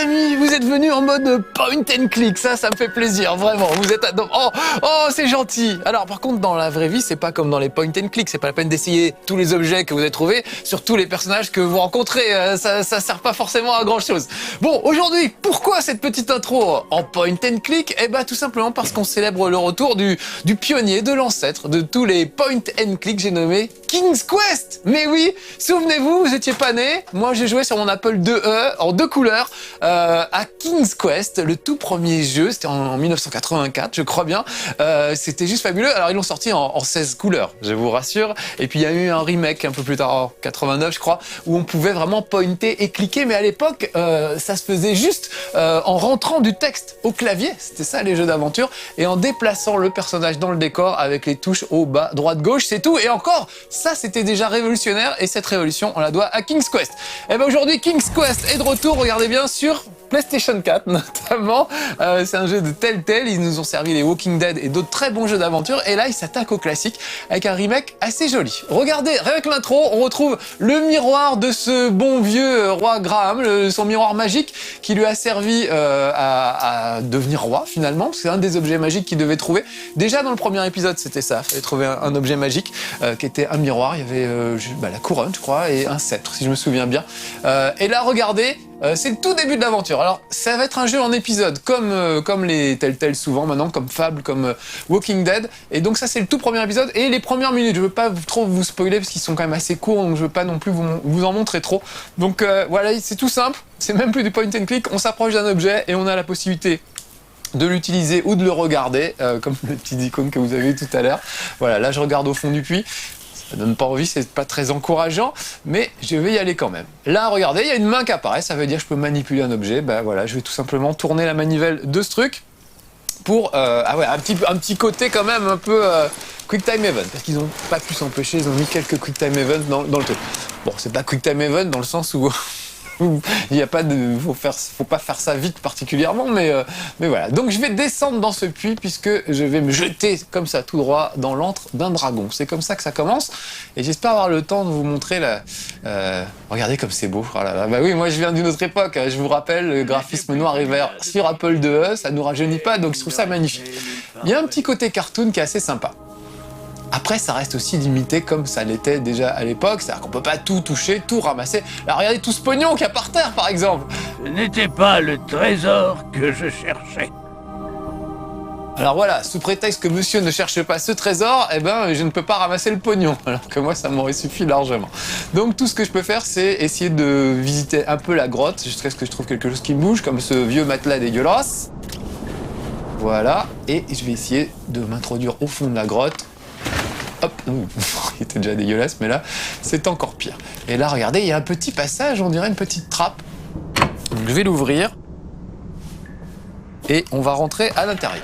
amis, vous êtes venus en mode point and click, ça me fait plaisir, vraiment. Vous êtes oh, c'est gentil. Alors par contre, dans la vraie vie, c'est pas comme dans les point and click, c'est pas la peine d'essayer tous les objets que vous avez trouvés sur tous les personnages que vous rencontrez, ça sert pas forcément à grand chose. Bon, aujourd'hui, pourquoi cette petite intro en point and click? Eh ben tout simplement parce qu'on célèbre le retour du pionnier, de l'ancêtre de tous les point and click, j'ai nommé King's Quest. Mais oui, souvenez-vous, vous étiez pas nés. Moi, j'ai joué sur mon Apple IIe en 2 couleurs à King's Quest, le tout premier jeu. C'était en 1984, je crois bien. C'était juste fabuleux. Alors, ils l'ont sorti en 16 couleurs, je vous rassure. Et puis, il y a eu un remake un peu plus tard, en 89, je crois, où on pouvait vraiment pointer et cliquer. Mais à l'époque, ça se faisait juste en rentrant du texte au clavier. C'était ça, les jeux d'aventure. Et en déplaçant le personnage dans le décor avec les touches haut, bas, droite, gauche, c'est tout. Et encore, ça, c'était déjà révolutionnaire. Et cette révolution, on la doit à King's Quest. Et ben aujourd'hui, King's Quest est de retour, regardez bien, sur PlayStation 4 notamment. C'est un jeu de Telltale, ils nous ont servi les Walking Dead et d'autres très bons jeux d'aventure. Et là, ils s'attaquent au classique avec un remake assez joli. Regardez, avec l'intro, on retrouve le miroir de ce bon vieux roi Graham, son miroir magique qui lui a servi à devenir roi finalement. C'est un des objets magiques qu'il devait trouver. Déjà dans le premier épisode, c'était ça. Il fallait trouver un objet magique qui était un miroir. Il y avait la couronne, je crois, et un sceptre, si je me souviens bien. Et là, regardez, c'est le tout début de l'aventure. Alors, ça va être un jeu en épisode, comme les Telltale souvent maintenant, comme Fable, comme Walking Dead. Et donc ça, c'est le tout premier épisode. Et les premières minutes, je veux pas trop vous spoiler parce qu'ils sont quand même assez courts, donc je veux pas non plus vous en montrer trop. Donc voilà, c'est tout simple. C'est même plus du point and click. On s'approche d'un objet et on a la possibilité de l'utiliser ou de le regarder, comme le petit icône que vous avez vu tout à l'heure. Voilà, là je regarde au fond du puits. Ça donne pas envie, c'est pas très encourageant, mais je vais y aller quand même. Là, regardez, il y a une main qui apparaît, ça veut dire que je peux manipuler un objet. Ben voilà, je vais tout simplement tourner la manivelle de ce truc pour un petit côté quand même un peu Quick Time Event, parce qu'ils n'ont pas pu s'empêcher, ils ont mis quelques Quick Time Event dans le truc. Bon, c'est pas Quick Time Event dans le sens où il y a pas de, faut pas faire ça vite particulièrement, mais voilà. Donc je vais descendre dans ce puits puisque je vais me jeter comme ça tout droit dans l'antre d'un dragon. C'est comme ça que ça commence et j'espère avoir le temps de vous montrer regardez comme c'est beau. Oh là là. Bah oui, moi je viens d'une autre époque. Je vous rappelle, le graphisme noir et vert sur Apple IIe, ça nous rajeunit pas, donc je trouve ça magnifique. Il y a un petit côté cartoon qui est assez sympa. Après, ça reste aussi limité comme ça l'était déjà à l'époque, c'est-à-dire qu'on peut pas tout toucher, tout ramasser. Là, regardez tout ce pognon qu'il y a par terre, par exemple. Ce n'était pas le trésor que je cherchais. Alors voilà, sous prétexte que monsieur ne cherche pas ce trésor, eh ben, je ne peux pas ramasser le pognon, alors que moi, ça m'aurait suffi largement. Donc tout ce que je peux faire, c'est essayer de visiter un peu la grotte, jusqu'à ce que je trouve quelque chose qui bouge, comme ce vieux matelas dégueulasse. Voilà, et je vais essayer de m'introduire au fond de la grotte. Hop, il était déjà dégueulasse, mais là, c'est encore pire. Et là, regardez, il y a un petit passage, on dirait une petite trappe. Donc, je vais l'ouvrir. Et on va rentrer à l'intérieur.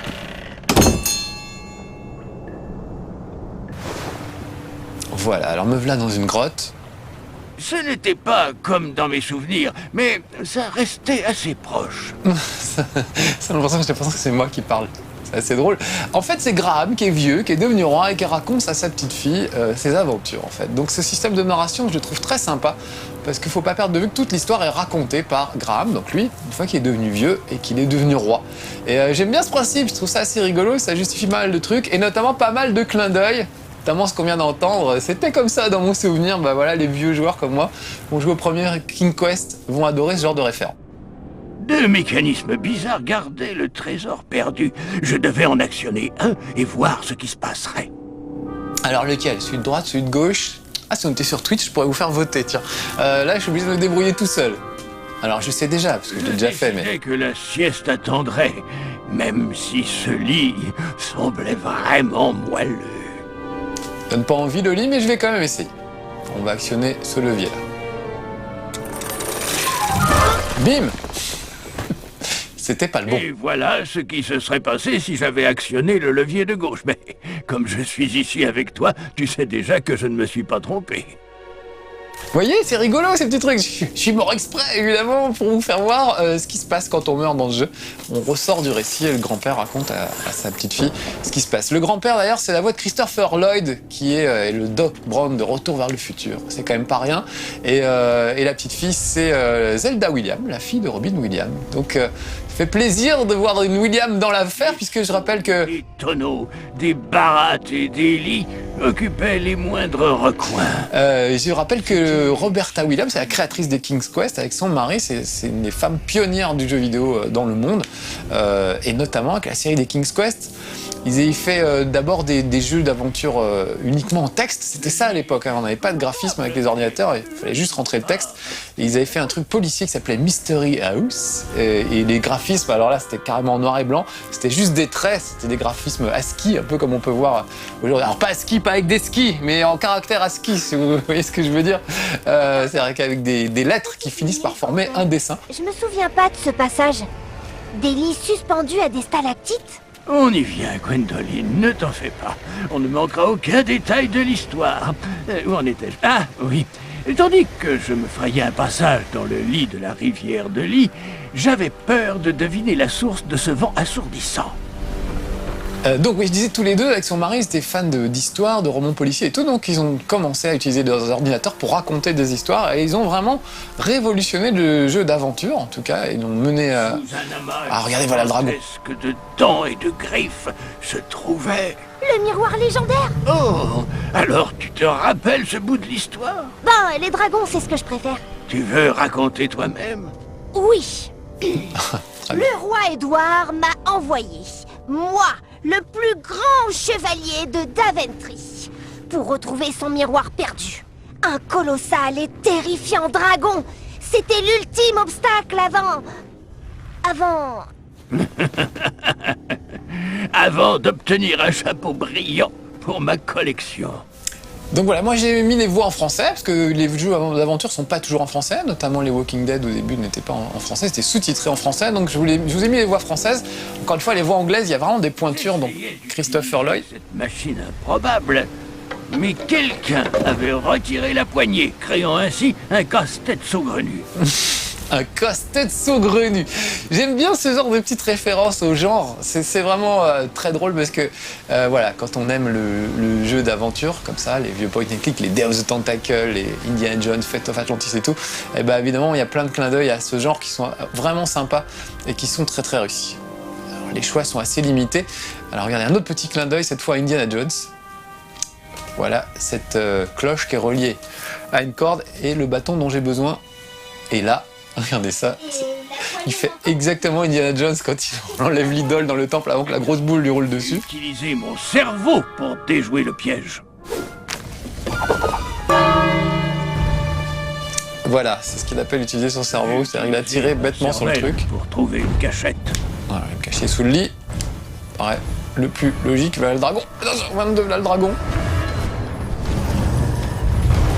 Voilà, alors me voilà dans une grotte. Ce n'était pas comme dans mes souvenirs, mais ça restait assez proche. J'ai l'impression que c'est moi qui parle. C'est assez drôle. En fait, c'est Graham qui est vieux, qui est devenu roi et qui raconte à sa petite fille ses aventures, en fait. Donc ce système de narration, je le trouve très sympa, parce qu'il ne faut pas perdre de vue que toute l'histoire est racontée par Graham, donc lui, une fois qu'il est devenu vieux et qu'il est devenu roi. Et j'aime bien ce principe, je trouve ça assez rigolo, ça justifie pas mal de trucs, et notamment pas mal de clins d'œil. Notamment ce qu'on vient d'entendre, c'était comme ça dans mon souvenir. Bah voilà, les vieux joueurs comme moi qui ont joué au premier King Quest vont adorer ce genre de référent. Deux mécanismes bizarres gardaient le trésor perdu. Je devais en actionner un et voir ce qui se passerait. Alors lequel? Celui de droite, celui de gauche? Ah, si on était sur Twitch, je pourrais vous faire voter, tiens. Là, je suis obligé de me débrouiller tout seul. Alors je sais déjà, parce que je l'ai déjà fait, mais... que la sieste attendrait, même si ce lit semblait vraiment moelleux. Donne pas envie le lit, mais je vais quand même essayer. On va actionner ce levier-là. Bim! C'était pas le bon. Et voilà ce qui se serait passé si j'avais actionné le levier de gauche. Mais comme je suis ici avec toi, tu sais déjà que je ne me suis pas trompé. Vous voyez, c'est rigolo ces petits trucs. Je suis mort exprès, évidemment, pour vous faire voir ce qui se passe quand on meurt dans ce jeu. On ressort du récit et le grand-père raconte à sa petite fille ce qui se passe. Le grand-père, d'ailleurs, c'est la voix de Christopher Lloyd, qui est le Doc Brown de Retour vers le futur. C'est quand même pas rien. Et la petite fille, c'est Zelda Williams, la fille de Robin Williams. Donc, ça fait plaisir de voir une Williams dans l'affaire, puisque je rappelle que... Des tonneaux, des barattes et des lits occupaient les moindres recoins. Je rappelle que Roberta Williams, c'est la créatrice des King's Quest, avec son mari, c'est une des femmes pionnières du jeu vidéo dans le monde, et notamment avec la série des King's Quest. Ils avaient fait d'abord des jeux d'aventure uniquement en texte, c'était ça à l'époque, hein. On n'avait pas de graphisme avec les ordinateurs, il fallait juste rentrer le texte. Et ils avaient fait un truc policier qui s'appelait Mystery House, et les graphismes, alors là c'était carrément en noir et blanc, c'était juste des traits, c'était des graphismes ASCII, un peu comme on peut voir aujourd'hui. Alors pas ASCII, pas avec des skis, mais en caractère ASCII, si vous voyez ce que je veux dire. C'est vrai qu'avec des lettres qui finissent par former un dessin. Je me souviens pas de ce passage. Des lits suspendus à des stalactites? On y vient, Gwendoline, ne t'en fais pas. On ne manquera aucun détail de l'histoire. Où en étais-je? Ah, oui. Tandis que je me frayais un passage dans le lit de la rivière de Lee, j'avais peur de deviner la source de ce vent assourdissant. Donc oui, je disais tous les deux, avec son mari, ils étaient fans d'histoire, de romans policiers et tout, donc ils ont commencé à utiliser leurs ordinateurs pour raconter des histoires, et ils ont vraiment révolutionné le jeu d'aventure, en tout cas, ils l'ont mené à... Ah, regardez, voilà le dragon. Que de dents et de griffes se trouvait... Le miroir légendaire? Oh, alors tu te rappelles ce bout de l'histoire? Ben, les dragons, c'est ce que je préfère. Tu veux raconter toi-même? Oui. Le roi Édouard m'a envoyé, moi, le plus grand chevalier de Daventry, pour retrouver son miroir perdu. Un colossal et terrifiant dragon. C'était l'ultime obstacle avant... Avant d'obtenir un chapeau brillant pour ma collection. Donc voilà, moi j'ai mis les voix en français, parce que les jeux d'aventure sont pas toujours en français, notamment les Walking Dead au début n'étaient pas en français, c'était sous-titré en français, donc je vous ai mis les voix françaises. Encore une fois, les voix anglaises, il y a vraiment des pointures, donc Christopher Lloyd. Cette machine improbable, mais quelqu'un avait retiré la poignée, créant ainsi un casse-tête saugrenu. Un casse-tête saugrenu. J'aime bien ce genre de petites références au genre. C'est vraiment très drôle parce que voilà, quand on aime le jeu d'aventure comme ça, les vieux point and click, les Day of the Tentacle, les Indiana Jones, Fate of Atlantis et tout, et ben évidemment il y a plein de clins d'œil à ce genre qui sont vraiment sympas et qui sont très très réussis. Alors, les choix sont assez limités. Alors regardez un autre petit clin d'œil cette fois à Indiana Jones. Voilà cette cloche qui est reliée à une corde et le bâton dont j'ai besoin est là. Regardez ça, il fait exactement Indiana Jones quand il enlève l'idole dans le temple avant que la grosse boule lui roule dessus. Utiliser mon cerveau pour déjouer le piège. Voilà, c'est ce qu'il appelle utiliser son cerveau, c'est-à-dire qu'il a tiré bêtement sur le truc. Pour trouver une cachette. Voilà, il est caché sous le lit. Ouais, le plus logique, voilà le dragon. Attention, 22, là le dragon.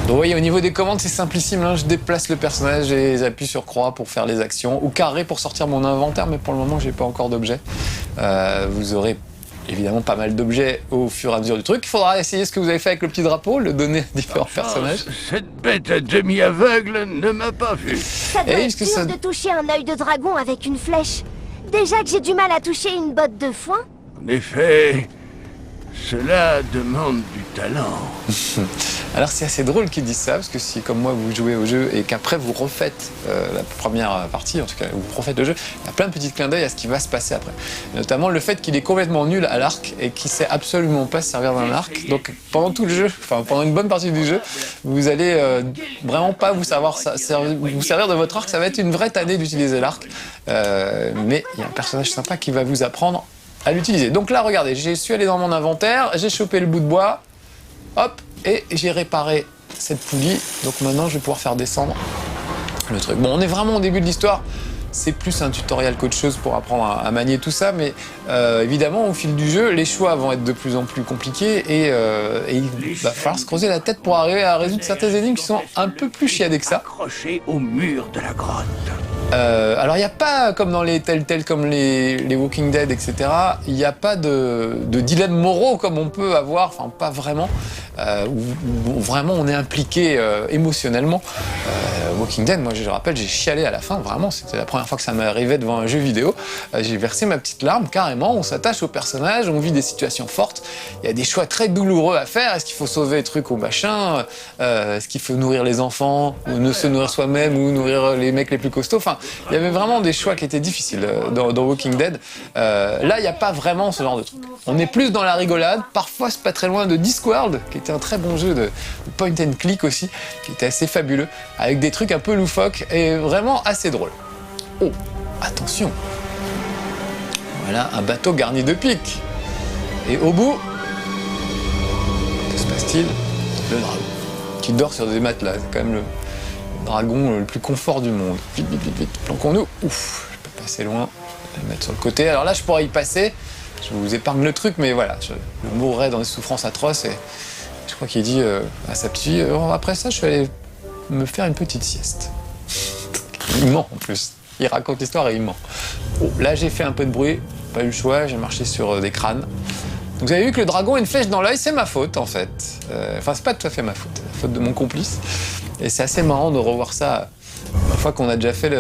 Donc vous voyez, au niveau des commandes, c'est simplissime. Là, je déplace le personnage et j'appuie sur croix pour faire les actions, ou carré pour sortir mon inventaire, mais pour le moment, j'ai pas encore d'objets. Vous aurez évidemment pas mal d'objets au fur et à mesure du truc. Il faudra essayer ce que vous avez fait avec le petit drapeau, le donner à différents personnages. Cette bête à demi aveugle ne m'a pas vu. Ça doit être dur de toucher un œil de dragon avec une flèche. Déjà que j'ai du mal à toucher une botte de foin. En effet, cela demande du talent. Alors c'est assez drôle qu'ils disent ça, parce que si comme moi vous jouez au jeu et qu'après vous refaites la première partie, en tout cas vous refaites le jeu, il y a plein de petits clins d'œil à ce qui va se passer après. Notamment le fait qu'il est complètement nul à l'arc et qu'il sait absolument pas se servir d'un arc. Donc pendant tout le jeu, enfin pendant une bonne partie du jeu, vous allez vraiment pas vous servir de votre arc, ça va être une vraie tannée d'utiliser l'arc. Mais il y a un personnage sympa qui va vous apprendre à l'utiliser. Donc là regardez, je suis allé dans mon inventaire, j'ai chopé le bout de bois, hop, et j'ai réparé cette poulie, donc maintenant je vais pouvoir faire descendre le truc. Bon, on est vraiment au début de l'histoire, c'est plus un tutoriel qu'autre chose pour apprendre à manier tout ça, mais évidemment au fil du jeu, les choix vont être de plus en plus compliqués et il va falloir se creuser la tête pour arriver à résoudre certaines énigmes qui sont un peu plus chiadées que ça. Accroché au mur de la grotte. Alors il n'y a pas, comme dans les Telltale, comme les Walking Dead, etc., il n'y a pas de dilemme moraux comme on peut avoir, enfin pas vraiment, où vraiment on est impliqué émotionnellement. Walking Dead, moi je rappelle, j'ai chialé à la fin, vraiment, c'était la première fois que ça m'arrivait devant un jeu vidéo. J'ai versé ma petite larme, carrément, on s'attache au personnage, on vit des situations fortes, il y a des choix très douloureux à faire, est-ce qu'il faut sauver les trucs ou machin, est-ce qu'il faut nourrir les enfants, ou ne se nourrir soi-même, ou nourrir les mecs les plus costauds, enfin, il y avait vraiment des choix qui étaient difficiles dans Walking Dead. Là, il n'y a pas vraiment ce genre de truc. On est plus dans la rigolade, parfois c'est pas très loin de Discworld, qui était un très bon jeu de point and click aussi, qui était assez fabuleux, avec des trucs un peu loufoques et vraiment assez drôles. Oh, attention! Voilà un bateau garni de pics. Et au bout, que se passe-t-il? Le dragon, qui dort sur des matelas, c'est quand même le dragon le plus confort du monde. Vite, vite, vite, vite, planquons-nous. Ouf, je peux passer loin, je vais le mettre sur le côté. Alors là, je pourrais y passer, je vous épargne le truc, mais voilà, je mourrais dans des souffrances atroces et je crois qu'il dit à sa petite fille, après ça, je vais aller me faire une petite sieste. Il ment en plus, il raconte l'histoire et il ment. Oh, là, j'ai fait un peu de bruit, pas eu le choix, j'ai marché sur des crânes. Donc vous avez vu que le dragon a une flèche dans l'œil, c'est ma faute en fait. Enfin, c'est pas tout à fait ma faute, c'est la faute de mon complice. Et c'est assez marrant de revoir ça une fois qu'on a déjà fait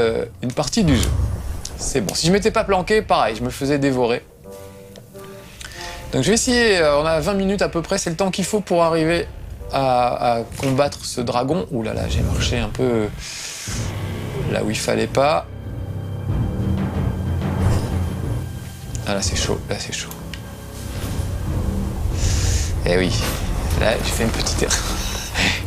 une partie du jeu. C'est bon. Si je m'étais pas planqué, pareil, je me faisais dévorer. Donc je vais essayer, on a 20 minutes à peu près, c'est le temps qu'il faut pour arriver à combattre ce dragon. Ouh là là, j'ai marché un peu là où il fallait pas. Ah là c'est chaud, là c'est chaud. Eh oui, là j'ai fait une petite erreur.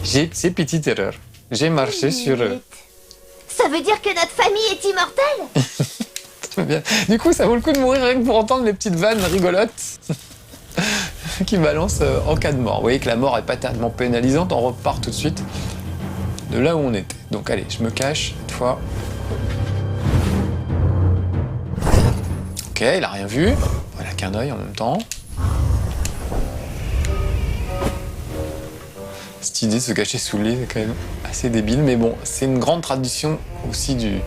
C'est petite erreur. J'ai marché sur... Ça veut dire que notre famille est immortelle? Très bien. Du coup, ça vaut le coup de mourir rien que pour entendre les petites vannes rigolotes qui balancent en cas de mort. Vous voyez que la mort est pas tellement pénalisante, on repart tout de suite de là où on était. Donc allez, je me cache cette fois. Ok, il a rien vu. Voilà qu'un œil en même temps. Cette idée de se cacher sous le lit, c'est quand même assez débile, mais bon, c'est une grande tradition aussi du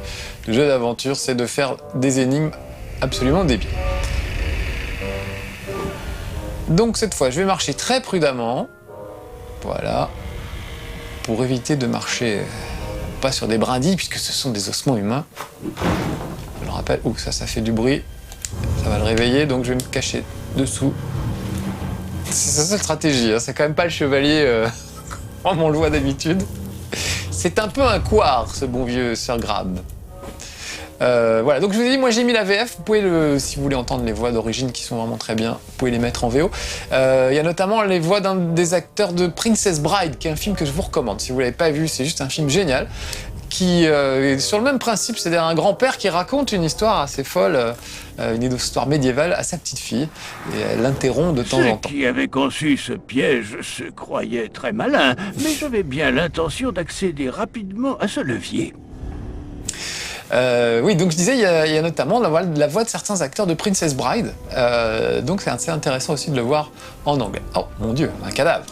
jeu d'aventure, c'est de faire des énigmes absolument débiles. Donc cette fois, je vais marcher très prudemment, voilà, pour éviter de marcher pas sur des brindilles, puisque ce sont des ossements humains. Je le rappelle, ouh, ça fait du bruit, ça va le réveiller, donc je vais me cacher dessous. C'est sa seule stratégie, hein. C'est quand même pas le chevalier... comme on le voit d'habitude. C'est un peu un couard, ce bon vieux Sir Grab. Voilà, donc je vous ai dit, moi j'ai mis la VF, vous pouvez, si vous voulez entendre les voix d'origine qui sont vraiment très bien, vous pouvez les mettre en VO. Il y a notamment les voix d'un des acteurs de Princess Bride, qui est un film que je vous recommande. Si vous ne l'avez pas vu, c'est juste un film génial, qui est sur le même principe, c'est-à-dire un grand-père qui raconte une histoire assez folle, une histoire médiévale à sa petite fille, et elle l'interrompt de temps en temps. Ceux qui avaient conçu ce piège se croyaient très malins, mais j'avais bien l'intention d'accéder rapidement à ce levier. Oui, donc je disais, il y a notamment la voix de certains acteurs de Princess Bride, donc c'est assez intéressant aussi de le voir en anglais. Oh mon Dieu, un cadavre.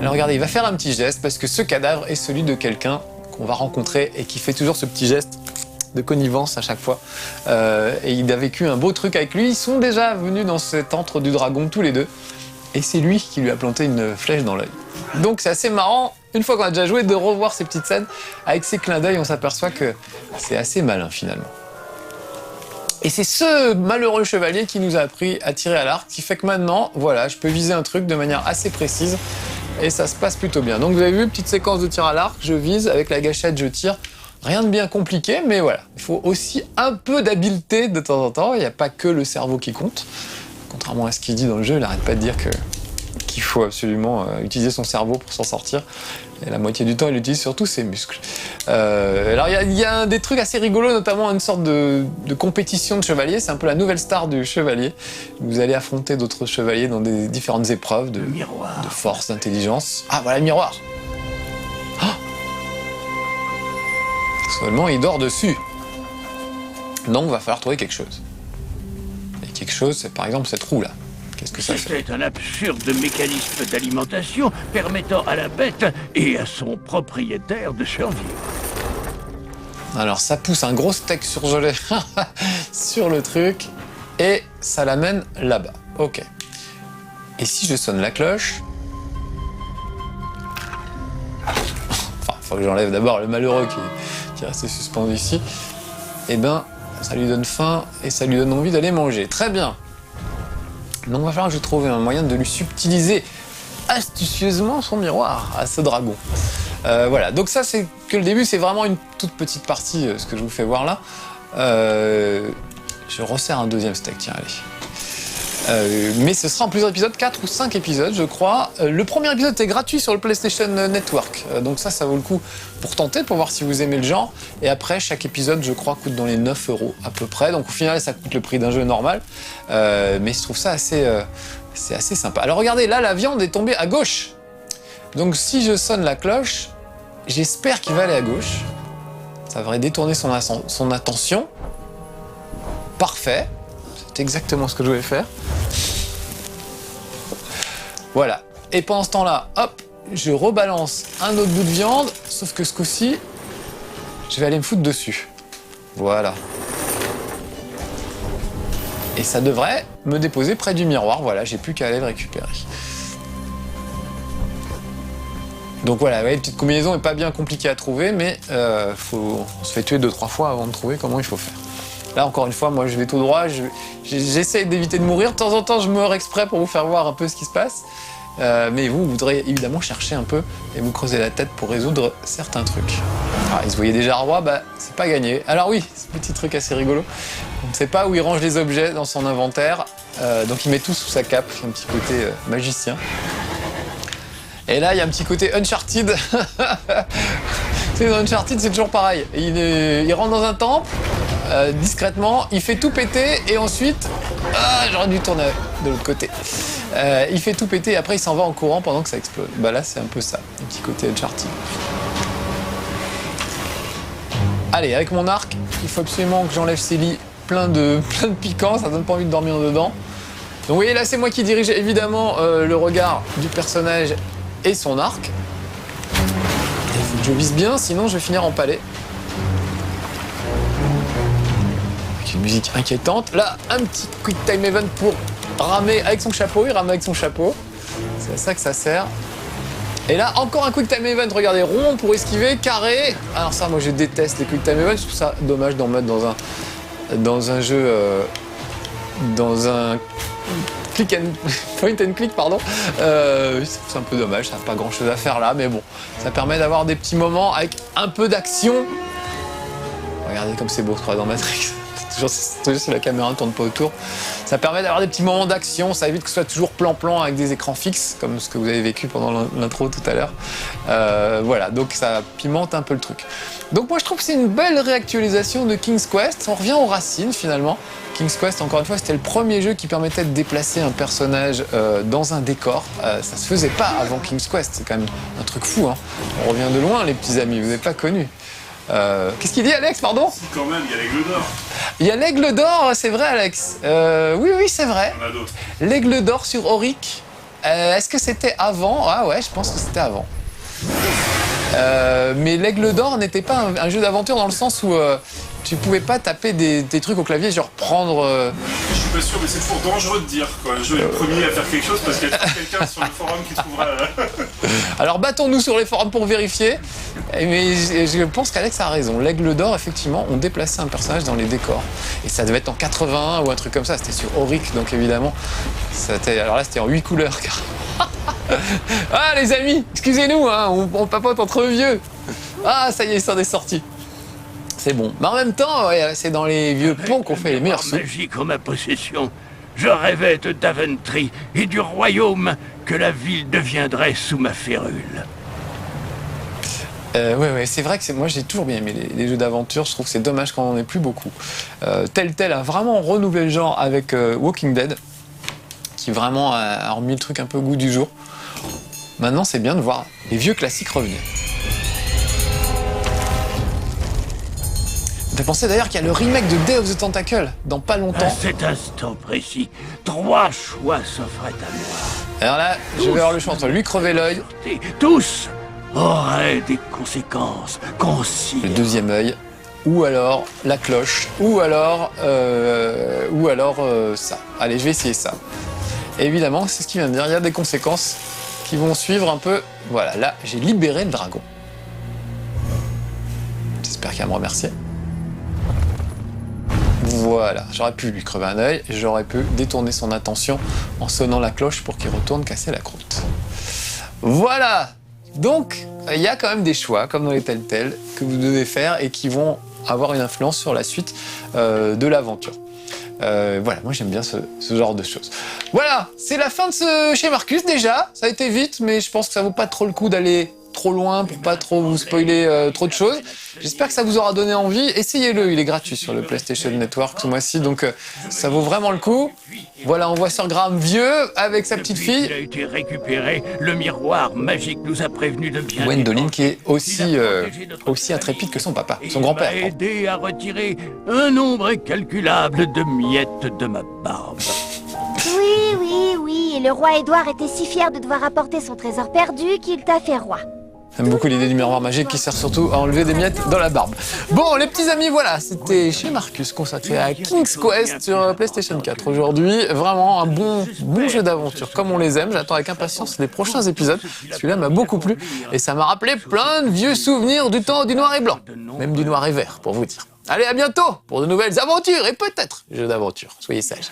Alors regardez, il va faire un petit geste parce que ce cadavre est celui de quelqu'un qu'on va rencontrer et qui fait toujours ce petit geste de connivence à chaque fois. Et il a vécu un beau truc avec lui. Ils sont déjà venus dans cet antre du dragon tous les deux. Et c'est lui qui lui a planté une flèche dans l'œil. Donc c'est assez marrant, une fois qu'on a déjà joué, de revoir ces petites scènes. Avec ces clins d'œil, on s'aperçoit que c'est assez malin finalement. Et c'est ce malheureux chevalier qui nous a appris à tirer à l'arc, qui fait que maintenant, voilà, je peux viser un truc de manière assez précise. Et ça se passe plutôt bien. Donc vous avez vu, petite séquence de tir à l'arc, je vise, avec la gâchette je tire. Rien de bien compliqué, mais voilà. Il faut aussi un peu d'habileté de temps en temps, il n'y a pas que le cerveau qui compte. Contrairement à ce qu'il dit dans le jeu, il n'arrête pas de dire qu'il faut absolument utiliser son cerveau pour s'en sortir. Et la moitié du temps, il utilise surtout ses muscles. Alors il y a des trucs assez rigolos, notamment une sorte de compétition de chevaliers. C'est un peu la nouvelle star du chevalier. Vous allez affronter d'autres chevaliers dans des différentes épreuves de force, d'intelligence. Ah, voilà le miroir. Ah, seulement, il dort dessus. Donc, il va falloir trouver quelque chose. Et quelque chose, c'est par exemple cette roue-là. Qu'est-ce que ça fait? C'est un absurde mécanisme d'alimentation permettant à la bête et à son propriétaire de survivre. Alors ça pousse un gros steak surgelé sur le truc et ça l'amène là-bas. Ok. Et si je sonne la cloche... Enfin, faut que j'enlève d'abord le malheureux qui est resté suspendu ici. Eh ben, ça lui donne faim et ça lui donne envie d'aller manger. Très bien. Donc il va falloir que je trouve un moyen de lui subtiliser astucieusement son miroir à ce dragon. Voilà, donc ça c'est que le début, c'est vraiment une toute petite partie, ce que je vous fais voir là. Je resserre un deuxième steak, tiens, allez. Mais ce sera en plusieurs épisodes, 4 ou 5 épisodes je crois. Le premier épisode est gratuit sur le PlayStation Network, donc ça vaut le coup pour tenter, pour voir si vous aimez le genre. Et après, chaque épisode je crois coûte dans les 9 € à peu près, donc au final ça coûte le prix d'un jeu normal. Mais je trouve ça c'est assez sympa. Alors regardez, là la viande est tombée à gauche. Donc si je sonne la cloche, j'espère qu'il va aller à gauche. Ça devrait détourner son attention. Parfait. C'est exactement ce que je voulais faire. Voilà. Et pendant ce temps-là, hop, je rebalance un autre bout de viande, sauf que ce coup-ci, je vais aller me foutre dessus. Voilà. Et ça devrait me déposer près du miroir. Voilà, j'ai plus qu'à aller le récupérer. Donc voilà, ouais, petite combinaison n'est pas bien compliquée à trouver, mais on se fait tuer 2-3 fois avant de trouver comment il faut faire. Là, encore une fois, moi, je vais tout droit, j'essaye d'éviter de mourir. De temps en temps, je meurs exprès pour vous faire voir un peu ce qui se passe. Mais vous voudrez évidemment chercher un peu et vous creuser la tête pour résoudre certains trucs. Ah, il se voyait déjà roi, bah, c'est pas gagné. Alors oui, ce petit truc assez rigolo. On ne sait pas où il range les objets dans son inventaire, donc il met tout sous sa cape, un petit côté magicien. Et là, il y a un petit côté Uncharted. C'est dans Uncharted, c'est toujours pareil. Il rentre dans un temple, discrètement, il fait tout péter, et ensuite... Ah, j'aurais dû tourner de l'autre côté. Il fait tout péter, et après il s'en va en courant pendant que ça explose. Bah là, c'est un peu ça, un petit côté Uncharted. Allez, avec mon arc, il faut absolument que j'enlève ces lits plein de piquants, ça donne pas envie de dormir dedans. Donc vous voyez, là, c'est moi qui dirige évidemment le regard du personnage et son arc. Il faut que je vise bien, sinon je vais finir empalé. Avec une musique inquiétante. Là, un petit quick time event pour ramer avec son chapeau. Il rame avec son chapeau. C'est à ça que ça sert. Et là, encore un quick time event. Regardez, rond pour esquiver, carré. Alors ça, moi, je déteste les quick time events. Je trouve ça dommage d'en mettre dans un jeu... dans un... point and click, pardon. C'est un peu dommage, ça n'a pas grand chose à faire là, mais bon, ça permet d'avoir des petits moments avec un peu d'action. Regardez comme c'est beau, je crois, dans Matrix. toujours si la caméra ne tourne pas autour. Ça permet d'avoir des petits moments d'action, ça évite que ce soit toujours plan-plan avec des écrans fixes, comme ce que vous avez vécu pendant l'intro tout à l'heure. Voilà, donc ça pimente un peu le truc. Donc moi je trouve que c'est une belle réactualisation de King's Quest. On revient aux racines finalement. King's Quest, encore une fois, c'était le premier jeu qui permettait de déplacer un personnage dans un décor. Ça se faisait pas avant King's Quest, c'est quand même un truc fou, hein. On revient de loin, les petits amis, vous n'avez pas connu. Qu'est-ce qu'il dit, Alex, pardon? Si, quand même, il y a l'aigle d'or. Il y a l'aigle d'or, c'est vrai, Alex. Oui, c'est vrai. Il y en a d'autres. L'aigle d'or sur Auric. Est-ce que c'était avant? Ah ouais, je pense que c'était avant. Mais l'aigle d'or n'était pas un jeu d'aventure dans le sens où tu pouvais pas taper des trucs au clavier, genre prendre... Je suis pas sûr, mais c'est toujours dangereux de dire quoi. Je vais être le premier à faire quelque chose parce qu'il y a toujours quelqu'un sur le forum qui trouvera... Alors battons-nous sur les forums pour vérifier. Mais je pense qu'Alex a raison. L'aigle d'or, effectivement, on déplaçait un personnage dans les décors. Et ça devait être en 81 ou un truc comme ça. C'était sur Auric, donc évidemment. Alors là, c'était en 8 couleurs. Ah, les amis, excusez-nous, hein, on papote entre vieux. Ah, ça y est, ça en est sorti. C'est bon. Mais en même temps, ouais, c'est dans les vieux ponts qu'on fait les meilleurs sous. Magique en ma possession. Je rêvais de Daventry et du royaume que la ville deviendrait sous ma férule. Ouais, c'est vrai que moi j'ai toujours bien aimé les jeux d'aventure. Je trouve que c'est dommage qu'on n'en ait plus beaucoup. Telltale a vraiment renouvelé le genre avec Walking Dead, qui vraiment a remis le truc un peu au goût du jour. Maintenant, c'est bien de voir les vieux classiques revenir. T'as pensé d'ailleurs qu'il y a le remake de Day of the Tentacle dans pas longtemps. À cet instant précis, 3 choix s'offraient à moi. Alors là, je vais avoir le choix entre lui crever l'œil. Tous auraient des conséquences Le considérables. deuxième œil. ou alors la cloche, ou alors ça. Allez, je vais essayer ça. Et évidemment, c'est ce qu'il vient de dire, il y a des conséquences qui vont suivre un peu. Voilà, là, j'ai libéré le dragon. J'espère qu'il va me remercier. Voilà, j'aurais pu lui crever un œil, j'aurais pu détourner son attention en sonnant la cloche pour qu'il retourne casser la croûte. Voilà. Donc, il y a quand même des choix, comme dans les Telltale, que vous devez faire et qui vont avoir une influence sur la suite de l'aventure. Voilà, moi j'aime bien ce genre de choses. Voilà, c'est la fin de ce chez Marcus déjà. Ça a été vite, mais je pense que ça vaut pas trop le coup d'aller trop loin pour pas trop vous spoiler trop de choses. J'espère que ça vous aura donné envie. Essayez-le, il est gratuit sur le PlayStation Network ce mois-ci, donc ça vaut vraiment le coup. Voilà, on voit Sir Graham vieux avec sa petite fille. Il a été récupéré, le miroir magique nous a prévenu de bien. Gwendoline qui est aussi intrépide que son papa, son grand-père. Il m'a aidé à retirer un nombre incalculable de miettes de ma barbe. Oui, et le roi Édouard était si fier de devoir apporter son trésor perdu qu'il t'a fait roi. J'aime beaucoup l'idée du miroir magique qui sert surtout à enlever des miettes dans la barbe. Bon, les petits amis, voilà, c'était chez Marcus consacré à King's Quest sur PlayStation 4 aujourd'hui. Vraiment un bon jeu d'aventure, comme on les aime. J'attends avec impatience les prochains épisodes. Celui-là m'a beaucoup plu et ça m'a rappelé plein de vieux souvenirs du temps du noir et blanc. Même du noir et vert, pour vous dire. Allez, à bientôt pour de nouvelles aventures et peut-être jeux d'aventure. Soyez sages.